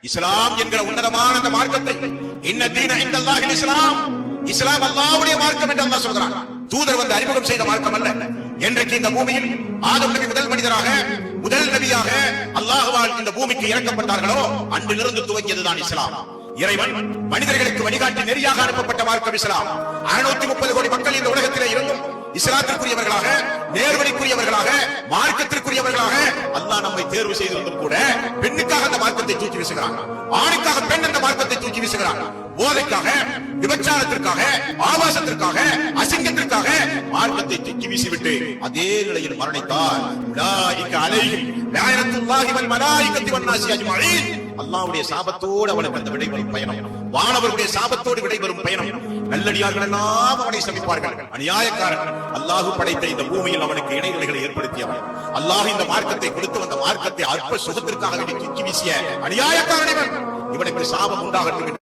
இஸ்லாம் என்கிற உன்னதமான அந்த மார்க்கத்தை இன்ன தீன இன்தல்லாஹில் இஸ்லாம், இஸ்லாம் அல்லாஹ்வுடைய மார்க்கம் என்று அல்லாஹ் சொல்கிறான். தூதர் வந்து அறிமுகம் செய்த மார்க்கம் அல்ல. என்றைக்கு இந்த பூமியில் ஆதம் நபி முதல் மனிதராக முதல் நபியாக அல்லாஹ்வால் இந்த பூமிக்கு இறக்கப்பட்டார்களோ அன்றிலிருந்து துவங்கியதுதான் இஸ்லாம். இறைவன் மனிதர்களுக்கு வழிகாட்டி நெறியாக அனுப்பப்பட்ட மார்க்கம் இஸ்லாம். 630 கோடி மக்கள் இந்த உலகத்திலே இருந்தும் இஸ்லாத்திற்குரியவர்களாக, நேர்வழிக்குரியவர்களாக, மார்க்கத்திற்குரியவர்களாக அல்லாஹ் நம்மை தேர்வு செய்திருந்தும் கூட பெண்ணுக்காக அந்த மார்க்கத்தை தூக்கி வீசுகிறான், ஆணுக்காக பெண் அந்த மார்க்கத்தை தூக்கி வீசுகிறான். போதைக்காக, விபச்சாரத்திற்காக, ஆபாசத்திற்காக, அசிங்கத்திற்காக மார்க்கத்தை தூக்கி வீசிவிட்டு அதே நிலையில் மரணித்தார். உலாயிக அலைஹிம் லஅனத்துல்லாஹி வல் மலாயிகத்தி வன் நாஸி அஜ்மஈன். அல்லாஹ்வுடைய சாபத்தோடு அவனுக்கு அந்த விடைபெறும் பயணம், வானவருடைய சாபத்தோடு விடைபெறும் பயணம். நல்லடியார்கள் எல்லாம் அவனை சபிப்பார்கள். அநியாயக்காரன். அல்லாஹ் படைத்த இந்த பூமியில் அவனுக்கு இடைவெளிகளை ஏற்படுத்தியவன். அல்லாஹ் இந்த மார்க்கத்தை கொடுத்து வந்த மார்க்கத்தை அற்ப சுகத்திற்காக தூக்கி வீசிய அநியாயக்காரன் இவனுக்கு சாபம் உண்டாகட்டும்.